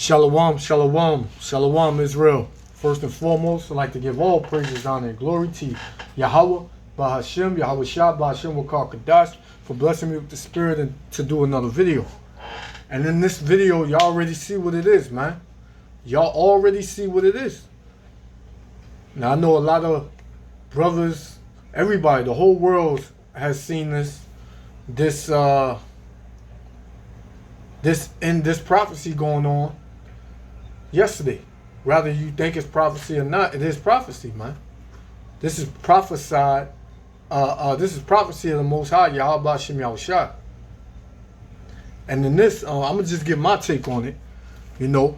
Shalom, shalom, shalom, Israel. First and foremost, I'd like to give all praises, honor, and glory to Yahweh, Bahashem, Yahweh Shah, Bahashem Wakar Kadash, for blessing me with the spirit and to do another video. And in this video, y'all already see what it is, man. Y'all already see what it is. Now, I know a lot of brothers, everybody, the whole world has seen this prophecy going on yesterday. Whether you think it's prophecy or not, it is prophecy, man. This is prophesied. This is prophecy of the Most High, Yahweh Bashem Yahushua. And in this, I'm gonna just give my take on it, you know,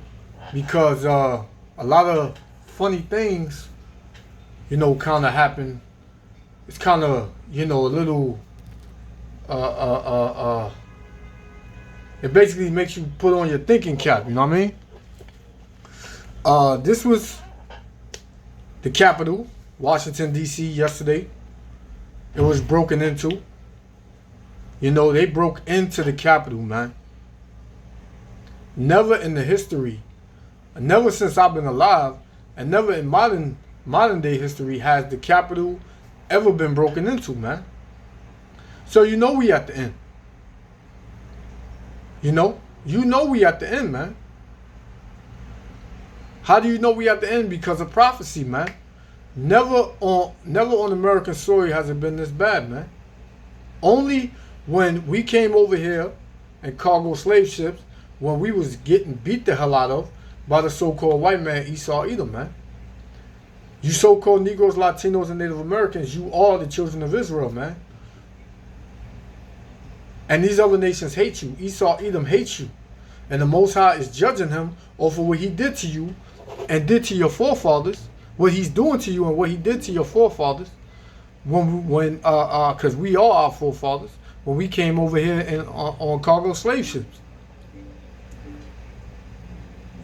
because a lot of funny things, you know, kind of happen. It's kind of, you know, a little. It basically makes you put on your thinking cap, you know what I mean? This was the Capitol, Washington, D.C. yesterday. It was broken into. You know, they broke into the Capitol, man. Never in the history, never since I've been alive, and never in modern day history has the Capitol ever been broken into, man. So you know we at the end. You know we at the end, man. How do you know we at the end? Because of prophecy, man. Never on American soil has it been this bad, man. Only when we came over here in cargo slave ships, when we was getting beat the hell out of by the so-called white man Esau Edom, man. You so-called Negroes, Latinos, and Native Americans, you are the children of Israel, man. And these other nations hate you. Esau Edom hates you. And the Most High is judging him over what he did to you and did to your forefathers, what he's doing to you and what he did to your forefathers, because we are our forefathers, when we came over here on cargo slave ships.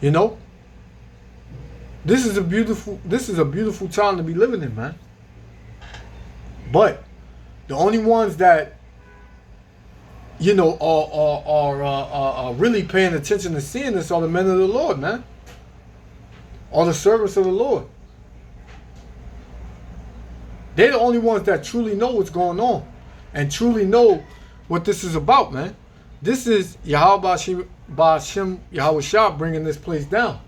You know? This is a beautiful time to be living in, man. But the only ones that, you know, are really paying attention to seeing this are the men of the Lord, man. Are the servants of the Lord. They're the only ones that truly know what's going on and truly know what this is about, man. This is Yahweh Bashem Yahweh Shah bringing this place down.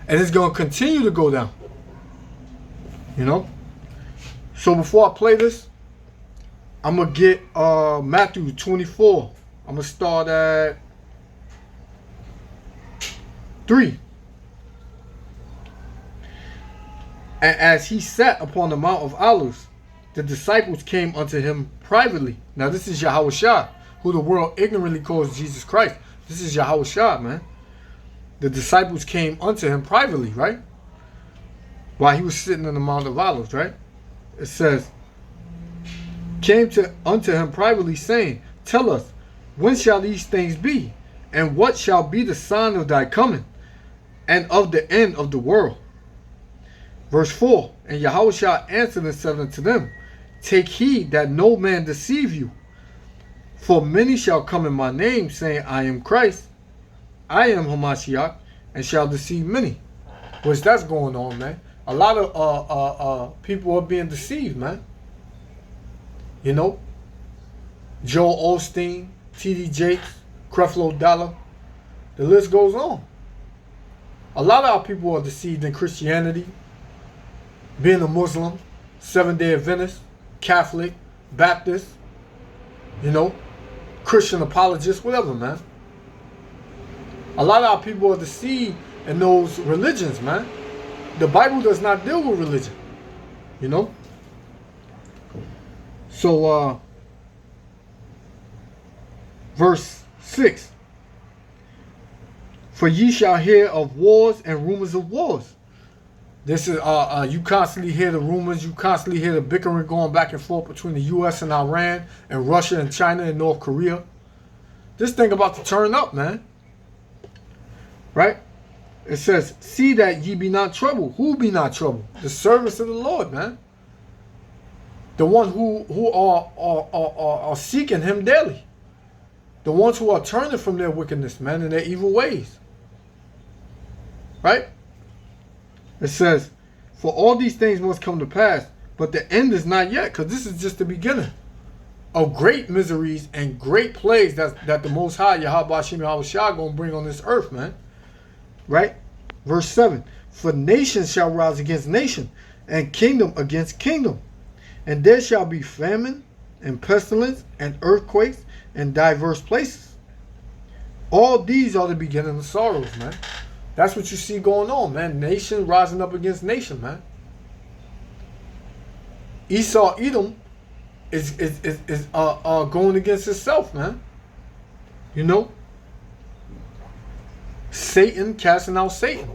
And it's going to continue to go down. You know? So before I play this, I'm going to get Matthew 24. I'm going to start at 3. And as he sat upon the Mount of Olives, the disciples came unto him privately. Now this is Yahweh Shah, who the world ignorantly calls Jesus Christ. This is Yahweh Shah, man. The disciples came unto him privately, right? While he was sitting on the Mount of Olives, right? It says, came unto him privately, saying, tell us, when shall these things be? And what shall be the sign of thy coming, and of the end of the world? Verse 4, and Yahushua answered and said unto them, take heed that no man deceive you. For many shall come in my name, saying, I am Christ, I am Hamashiach, and shall deceive many. Which that's going on, man. A lot of people are being deceived, man. You know, Joel Osteen, T.D. Jakes, Creflo Dollar, the list goes on. A lot of our people are deceived in Christianity, being a Muslim, Seventh-day Adventist, Catholic, Baptist, you know, Christian apologist, whatever, man. A lot of our people are deceived in those religions, man. The Bible does not deal with religion, you know. So, verse 6. For ye shall hear of wars and rumors of wars. This is, you constantly hear the rumors, you constantly hear the bickering going back and forth between the U.S. and Iran and Russia and China and North Korea. This thing about to turn up, man. Right? It says, see that ye be not troubled. Who be not troubled? The servants of the Lord, man. The ones who are seeking him daily. The ones who are turning from their wickedness, man, and their evil ways. Right? It says, for all these things must come to pass, but the end is not yet, because this is just the beginning of great miseries and great plagues that the Most High, Yahweh Hashem Yahweh Shah, going to bring on this earth, man. Right? Verse 7, for nation shall rise against nation, and kingdom against kingdom. And there shall be famine, and pestilence, and earthquakes, in diverse places. All these are the beginning of sorrows, man. That's what you see going on, man. Nation rising up against nation, man. Esau, Edom is going against itself, man. You know? Satan casting out Satan.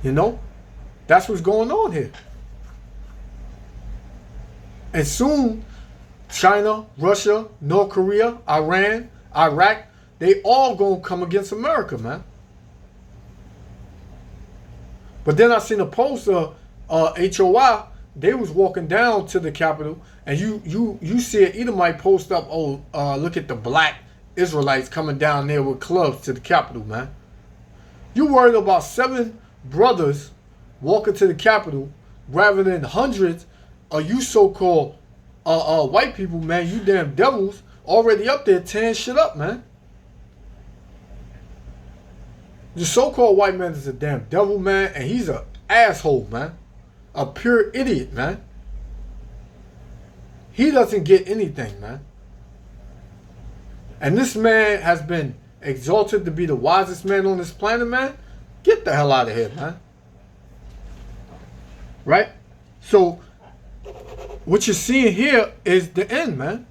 You know? That's what's going on here. And soon, China, Russia, North Korea, Iran, Iraq, they all gonna come against America, man. But then I seen a post of HOI. They was walking down to the Capitol, and you see an Edomite post up, look at the black Israelites coming down there with clubs to the Capitol, man. You worried about 7 brothers walking to the Capitol rather than hundreds of you so-called white people, man. You damn devils already up there tearing shit up, man. The so-called white man is a damn devil, man, and he's an asshole, man. A pure idiot, man. He doesn't get anything, man. And this man has been exalted to be the wisest man on this planet, man. Get the hell out of here, man. Right? So, what you're seeing here is the end, man.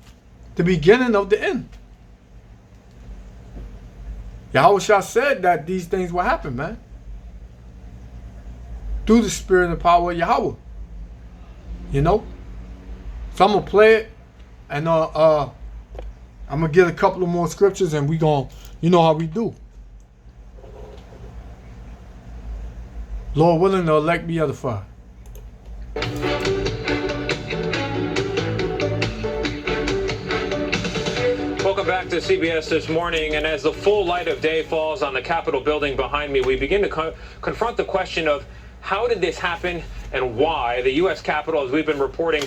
The beginning of the end. Yahweh Shah said that these things will happen, man. Through the spirit and the power of Yahweh. You know? So I'm going to play it. And I'm going to get a couple of more scriptures and we going to, you know how we do. Lord willing, the elect be edified. Welcome back to CBS This Morning, and as the full light of day falls on the Capitol building behind me, we begin to confront the question of how did this happen and why? The U.S. Capitol, as we've been reporting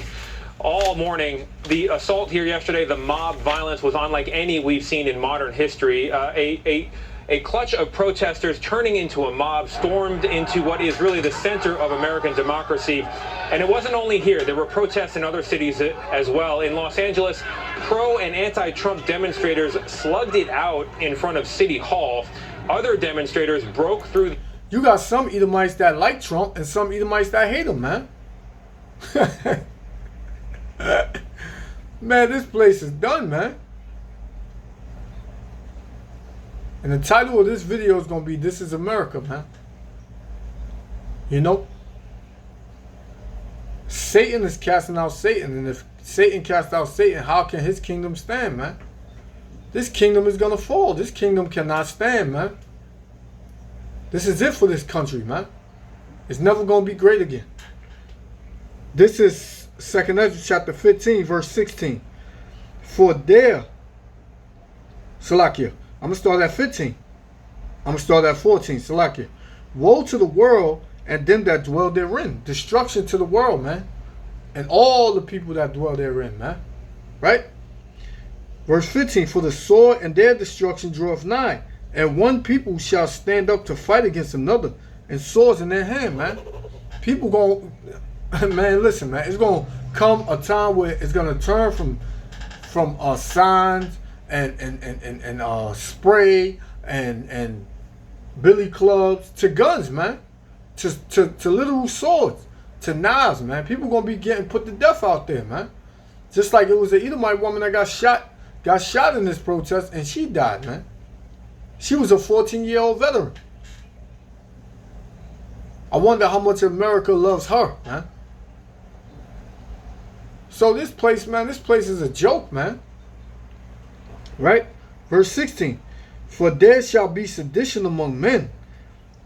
all morning, the assault here yesterday, the mob violence was unlike any we've seen in modern history. A clutch of protesters turning into a mob stormed into what is really the center of American democracy. And it wasn't only here. There were protests in other cities as well. In Los Angeles, pro and anti-Trump demonstrators slugged it out in front of City Hall. Other demonstrators broke through. You got some Edomites that like Trump and some Edomites that hate him, man. Man, this place is done, man. And the title of this video is going to be, This is America, man. You know? Satan is casting out Satan. And if Satan casts out Satan, how can his kingdom stand, man? This kingdom is going to fall. This kingdom cannot stand, man. This is it for this country, man. It's never going to be great again. This is 2nd Ezra chapter 15, verse 16. For there, Salakia, I'm going to start at 15. I'm going to start at 14. Salakia. Woe to the world and them that dwell therein. Destruction to the world, man. And all the people that dwell therein, man. Right? Verse 15. For the sword and their destruction draweth nigh. And one people shall stand up to fight against another. And swords in their hand, man. People going, man, listen, man. It's going to come a time where it's going to turn from signs and spray and billy clubs to guns, man, to literal swords, to knives, man. People gonna be getting put to death out there, man. Just like it was an Edomite woman that got shot in this protest and she died, man. She was a 14-year-old veteran. I wonder how much America loves her, man. So this place, man, this place is a joke, man. Right? Verse 16. For there shall be sedition among men,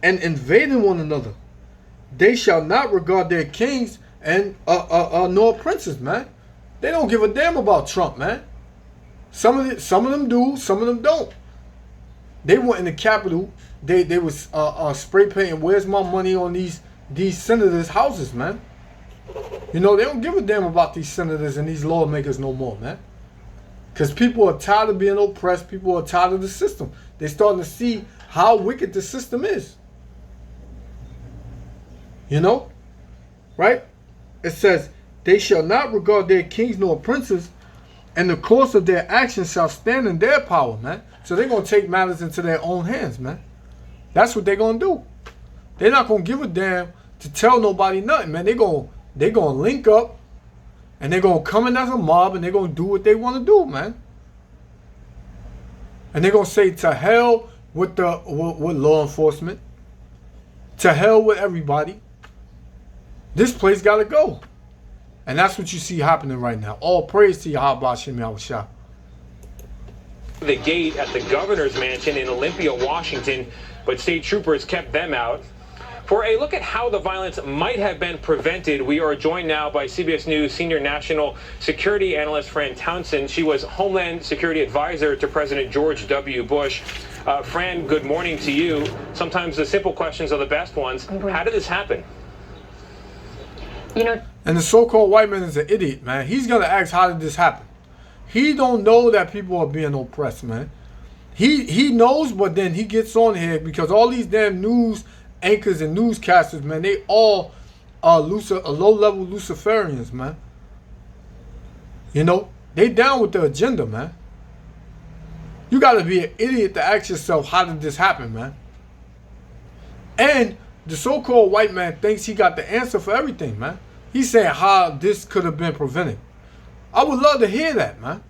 and invading one another. They shall not regard their kings and nor princes, man. They don't give a damn about Trump, man. Some of them do, some of them don't. They went in the Capitol. They was spray painting. Where's my money on these senators' houses, man? You know, they don't give a damn about these senators and these lawmakers no more, man. Because people are tired of being oppressed. People are tired of the system. They're starting to see how wicked the system is. You know? Right? It says, they shall not regard their kings nor princes, and the course of their actions shall stand in their power, man. So they're going to take matters into their own hands, man. That's what they're going to do. They're not going to give a damn to tell nobody nothing, man. They're going to link up, and they're going to come in as a mob, and they're going to do what they want to do, man. And they're going to say, to hell with law enforcement. To hell with everybody. This place got to go. And that's what you see happening right now. All praise to Yahweh Shem Yahushua. The gate at the governor's mansion in Olympia, Washington, but state troopers kept them out. For a look at how the violence might have been prevented, we are joined now by CBS News senior national security analyst Fran Townsend. She was Homeland Security Advisor to President George W. Bush. Fran, good morning to you. Sometimes the simple questions are the best ones. How did this happen? You know, and the so-called white man is an idiot, man. He's going to ask, how did this happen? He don't know that people are being oppressed, man. He knows, but then he gets on here because all these damn news anchors and newscasters, man, they all are low-level Luciferians, man. You know, they down with the agenda, man. You got to be an idiot to ask yourself, how did this happen, man? And the so-called white man thinks he got the answer for everything, man. He's saying how this could have been prevented. I would love to hear that, man.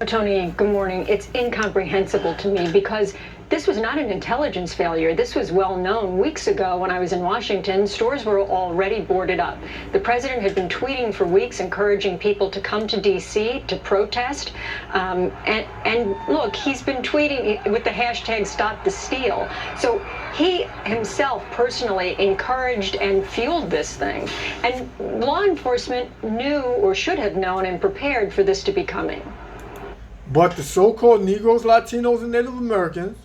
Tony, good morning. It's incomprehensible to me because this was not an intelligence failure. This was well known. Weeks ago when I was in Washington, stores were already boarded up. The president had been tweeting for weeks encouraging people to come to D.C. to protest. And look, he's been tweeting with the hashtag Stop the Steal. So he himself personally encouraged and fueled this thing. And law enforcement knew or should have known and prepared for this to be coming. But the so-called Negroes, Latinos, and Native Americans,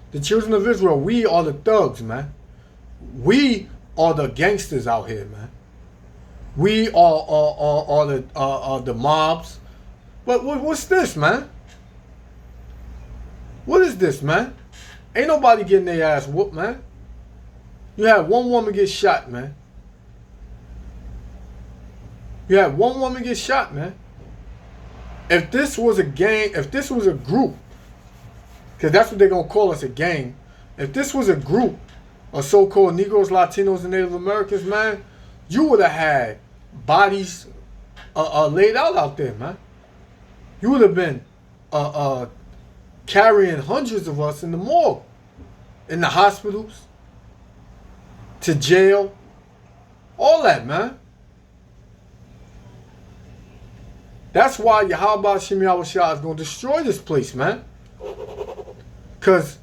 the children of Israel, we are the thugs, man. We are the gangsters out here, man. We are the mobs. But what's this, man? What is this, man? Ain't nobody getting their ass whooped, man. You had one woman get shot, man. You had one woman get shot, man. If this was a gang, if this was a group, because that's what they're going to call us, a gang. If this was a group of so-called Negroes, Latinos, and Native Americans, man, you would have had bodies laid out there, man. You would have been carrying hundreds of us in the morgue, in the hospitals, to jail, all that, man. That's why Yahweh Shem Yahushua is going to destroy this place, man. Because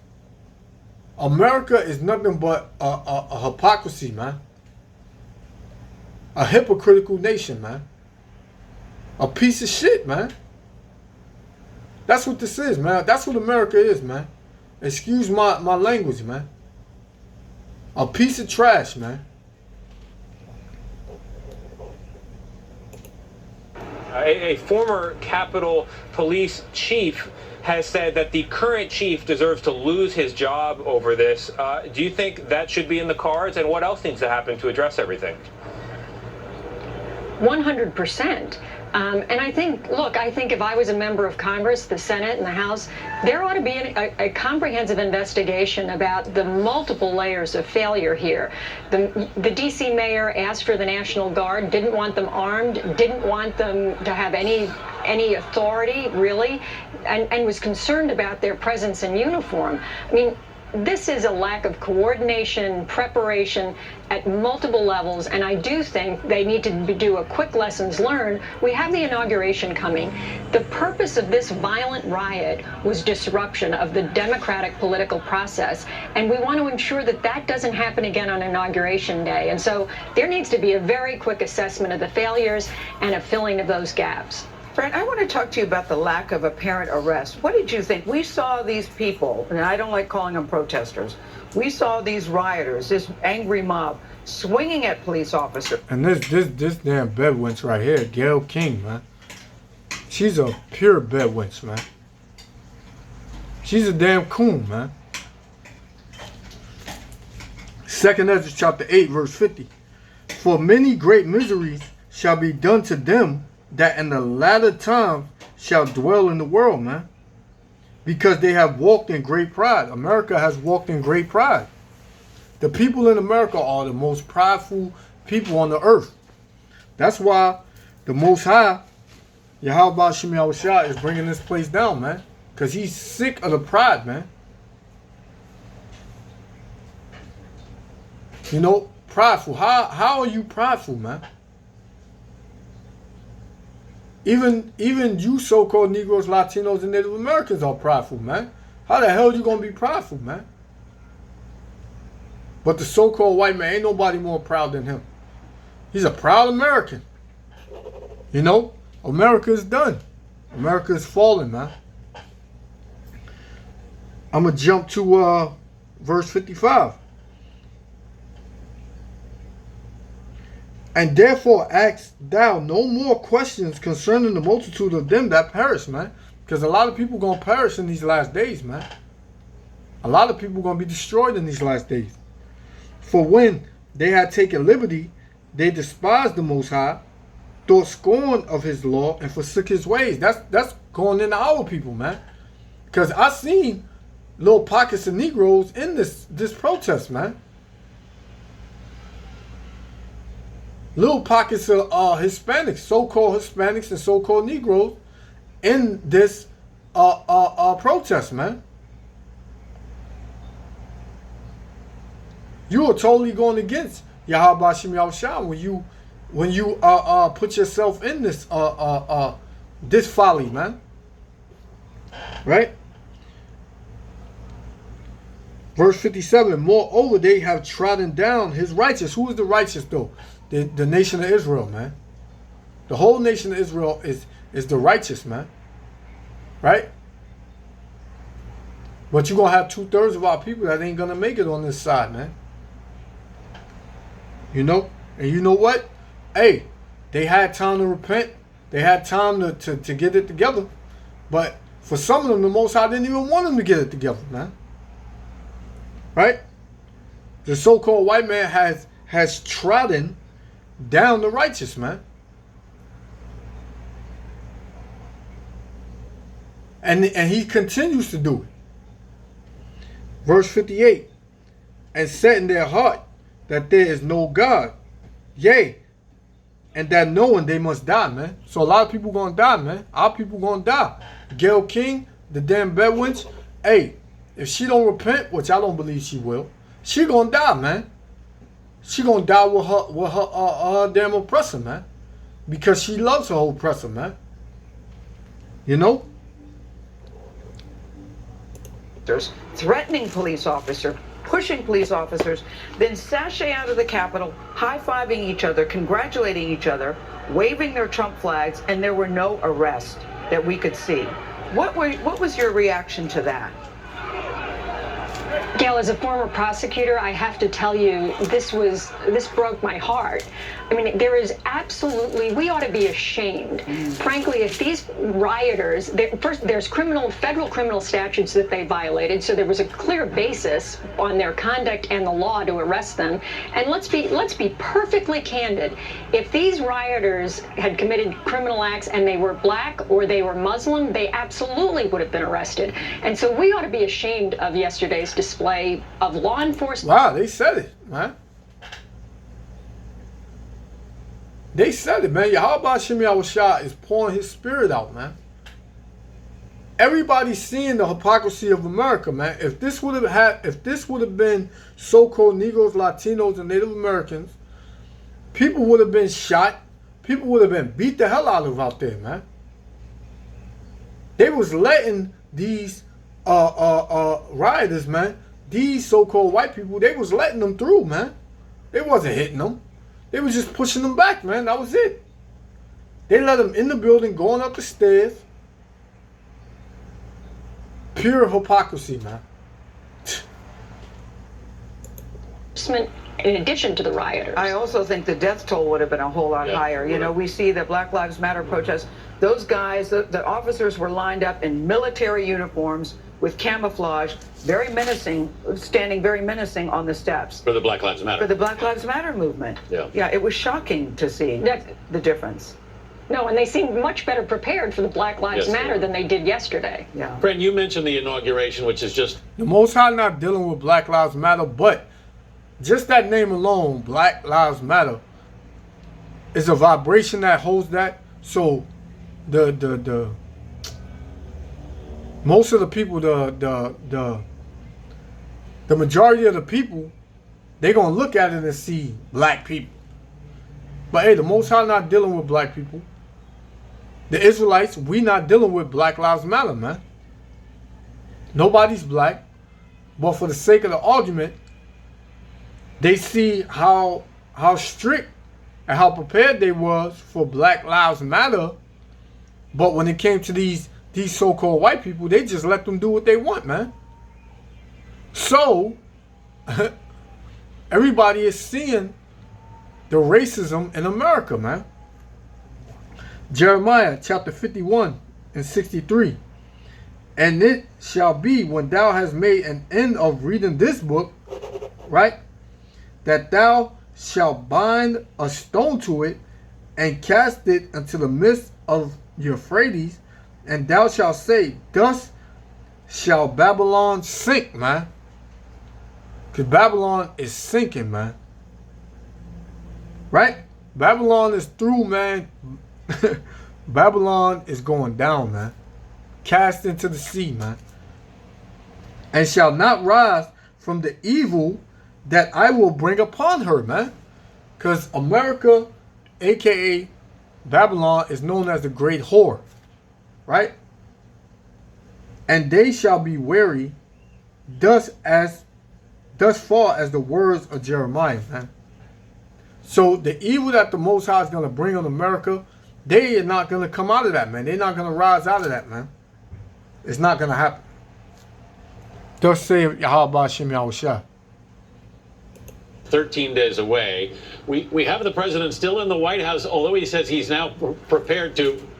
America is nothing but a hypocrisy, man. A hypocritical nation, man. A piece of shit, man. That's what this is, man. That's what America is, man. Excuse my language, man. A piece of trash, man. A former Capitol Police chief has said that the current chief deserves to lose his job over this. Do you think that should be in the cards? And what else needs to happen to address everything? 100%. And I think, look, I think if I was a member of Congress, the Senate, and the House, there ought to be a comprehensive investigation about the multiple layers of failure here. The D.C. mayor asked for the National Guard, didn't want them armed, didn't want them to have any authority, really, and was concerned about their presence in uniform. I mean, this is a lack of coordination, preparation at multiple levels, and I do think they need to do a quick lessons learned. We have the inauguration coming. The purpose of this violent riot was disruption of the democratic political process, and we want to ensure that that doesn't happen again on Inauguration Day. And so there needs to be a very quick assessment of the failures and a filling of those gaps. Fred, I want to talk to you about the lack of apparent arrest. What did you think? We saw these people, and I don't like calling them protesters. We saw these rioters, this angry mob, swinging at police officers. And this damn bedwench right here, Gayle King, man. She's a pure bedwench, man. She's a damn coon, man. 2nd Ezra chapter 8, verse 50. For many great miseries shall be done to them that in the latter time shall dwell in the world, man. Because they have walked in great pride. America has walked in great pride. The people in America are the most prideful people on the earth. That's why the Most High, Yahweh Shem Yahushua, is bringing this place down, man. Because he's sick of the pride, man. You know, prideful. How are you prideful, man? Even you so-called Negroes, Latinos, and Native Americans are prideful, man. How the hell are you going to be prideful, man? But the so-called white man, ain't nobody more proud than him. He's a proud American. You know, America is done. America is falling, man. I'm going to jump to verse 55. And therefore ask thou no more questions concerning the multitude of them that perish, man. Because a lot of people going to perish in these last days, man. A lot of people going to be destroyed in these last days. For when they had taken liberty, they despised the Most High, thought scorn of his law, and forsook his ways. That's going into our people, man. Because I seen little pockets of Negroes in this protest, man. Little pockets of Hispanics, so-called Hispanics and so-called Negroes in this protest, man. You are totally going against Yahweh Shem Yahushua when you put yourself in this this folly, man. Right? Verse 57. Moreover, they have trodden down his righteous. Who is the righteous though? The nation of Israel, man. The whole nation of Israel is the righteous, man. Right? But you're going to have 2/3 of our people that ain't going to make it on this side, man. You know? And you know what? Hey, they had time to repent. They had time to get it together. But for some of them, the Most High didn't even want them to get it together, man. Right? The so-called white man has trodden down the righteous, man. And he continues to do it. Verse 58. And set in their heart that there is no God. Yea, and that knowing they must die, man. So a lot of people gonna die, man. Our people gonna die. Gayle King, the damn bedwench. Hey, if she don't repent, which I don't believe she will, she gonna die, man. She gonna die with her damn oppressor, man. Because she loves her oppressor, man. You know? Threatening police officer, pushing police officers, then sashay out of the Capitol, high-fiving each other, congratulating each other, waving their Trump flags, and there were no arrests that we could see. What was your reaction to that? Gail, as a former prosecutor, I have to tell you, this broke my heart. I mean, there is absolutely, we ought to be ashamed. Frankly, if these rioters, first, there's federal criminal statutes that they violated, so there was a clear basis on their conduct and the law to arrest them. And let's be perfectly candid. If these rioters had committed criminal acts and they were black or they were Muslim, they absolutely would have been arrested. And so we ought to be ashamed of yesterday's display of law enforcement. Wow, they said it, man. They said it, man. Yahweh Shem Yahushua is pouring his spirit out, man. Everybody's seeing the hypocrisy of America, man. If this would have been so-called Negroes, Latinos, and Native Americans, people would have been shot. People would have been beat the hell out of out there, man. They was letting these rioters, man, these so-called white people, they was letting them through, man. They wasn't hitting them. They was just pushing them back, man. That was it. They let him in the building, going up the stairs. Pure hypocrisy, man. In addition to the rioters. I also think the death toll would have been a whole lot higher. You know, we see the Black Lives Matter protests. Those guys, the officers were lined up in military uniforms with camouflage, very menacing, standing very menacing on the steps. For the Black Lives Matter. For the Black Lives Matter movement. Yeah. Yeah, it was shocking to see the difference. No, and they seemed much better prepared for the Black Lives Matter than they did yesterday. Yeah. Friend, you mentioned the inauguration, which is just... The Most High not dealing with Black Lives Matter, but just that name alone, Black Lives Matter, is a vibration that holds that. So the most of the people, the majority of the people, they're gonna look at it and see black people. But hey, the Most High not dealing with black people. The Israelites, we not dealing with Black Lives Matter, man. Nobody's black. But for the sake of the argument, they see how strict and how prepared they was for Black Lives Matter. But when it came to these so-called white people, they just let them do what they want, man. So everybody is seeing the racism in America, man. Jeremiah chapter 51 and 63. And it shall be when thou hast made an end of reading this book, right, that thou shalt bind a stone to it and cast it into the midst of Euphrates, and thou shalt say, thus shall Babylon sink, man. Because Babylon is sinking, man. Right? Babylon is through, man. Babylon is going down, man. Cast into the sea, man. And shall not rise from the evil that I will bring upon her, man. Because America, aka Babylon, is known as the great whore. Right? And they shall be weary thus far as the words of Jeremiah, man. So the evil that the Most High is going to bring on America, they are not going to come out of that, man. They're not going to rise out of that, man. It's not going to happen. Thus saith Yahweh Shem Yahushua. 13 days away. We have the president still in the White House, although he says he's now prepared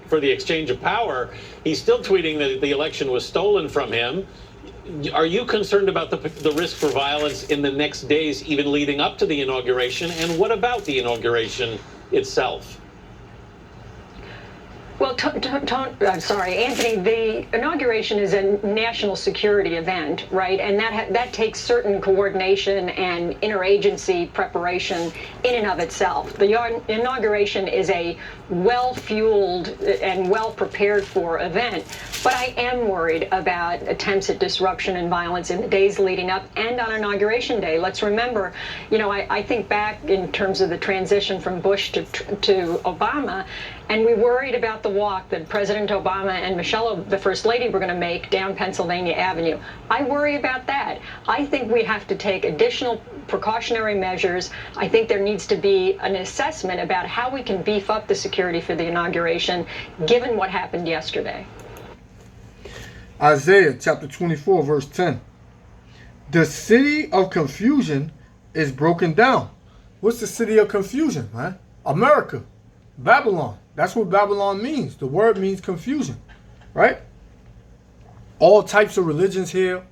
for the exchange of power. He's still tweeting that the election was stolen from him. Are you concerned about the risk for violence in the next days, even leading up to the inauguration? And what about the inauguration itself? Well, I'm sorry, Anthony, the inauguration is a national security event, right? And that takes certain coordination and interagency preparation in and of itself. The inauguration is a well-fueled and well-prepared-for event. But I am worried about attempts at disruption and violence in the days leading up and on Inauguration Day. Let's remember, you know, I think back in terms of the transition from Bush to Obama, and we worried about the walk that President Obama and Michelle, the First Lady, were going to make down Pennsylvania Avenue. I worry about that. I think we have to take additional precautionary measures. I think there needs to be an assessment about how we can beef up the security for the inauguration, given what happened yesterday. Isaiah chapter 24, verse 10. The city of confusion is broken down. What's the city of confusion, man? America. Babylon. That's what Babylon means. The word means confusion, right? All types of religions here.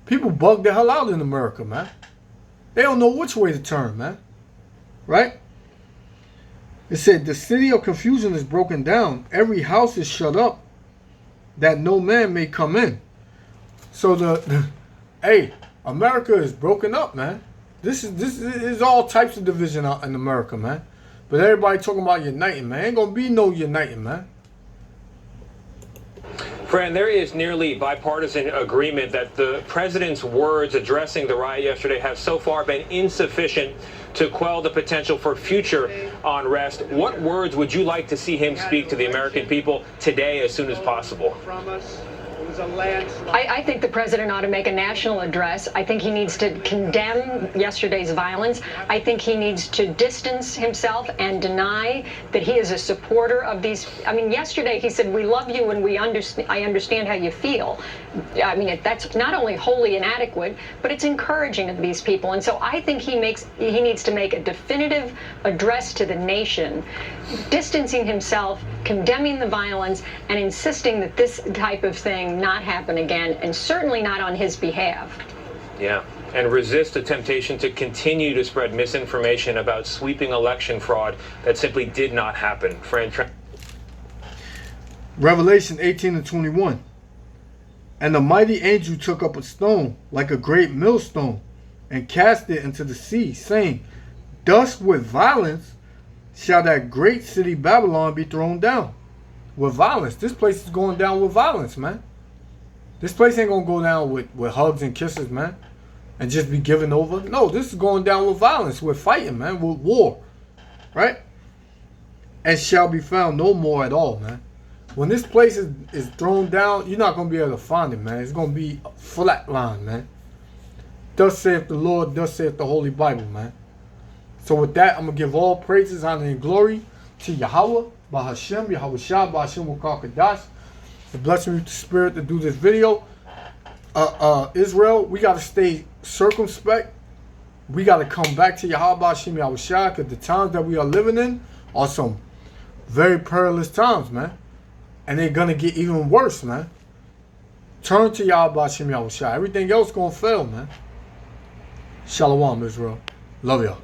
People bug the hell out in America, man. They don't know which way to turn, man. Right? It said, the city of confusion is broken down. Every house is shut up, that no man may come in. So hey, America is broken up, man. This is all types of division out in America, man. But everybody talking about uniting, man. Ain't gonna be no uniting, man. Friend, there is nearly bipartisan agreement that the president's words addressing the riot yesterday have so far been insufficient to quell the potential for future unrest. What words would you like to see him speak to the American people today as soon as possible? was a landslide. I think the president ought to make a national address. I think he needs to condemn yesterday's violence. I think he needs to distance himself and deny that he is a supporter of these. I mean, yesterday he said, "We love you and I understand how you feel." I mean, that's not only wholly inadequate, but it's encouraging of these people. And so I think he needs to make a definitive address to the nation, distancing himself, condemning the violence, and insisting that this type of thing not happen again, and certainly not on his behalf. Yeah, and resist the temptation to continue to spread misinformation about sweeping election fraud that simply did not happen. Revelation 18:21. And the mighty angel took up a stone like a great millstone and cast it into the sea, saying, "Thus with violence shall that great city Babylon be thrown down." With violence. This place is going down with violence, man. This place ain't gonna go down with hugs and kisses, man, and just be given over. No, this is going down with violence. We're fighting, man, with war, right? And shall be found no more at all, man. When this place is thrown down, you're not gonna be able to find it, man. It's gonna be a flat line, man. Thus saith the Lord, thus saith the Holy Bible, man. So with that, I'm gonna give all praises, honor, and glory to Yahweh, Bahashem, Yahweh Shah, Bahashem Wakakadash. It blessed me with the spirit to do this video. Israel, we got to stay circumspect. We got to come back to Yahweh, Bahashem, Yahweh Shah, because the times that we are living in are some very perilous times, man. And they're going to get even worse, man. Turn to Yahweh, Bahashem, Yahweh Shah. Everything else going to fail, man. Shalom, Israel. Love y'all.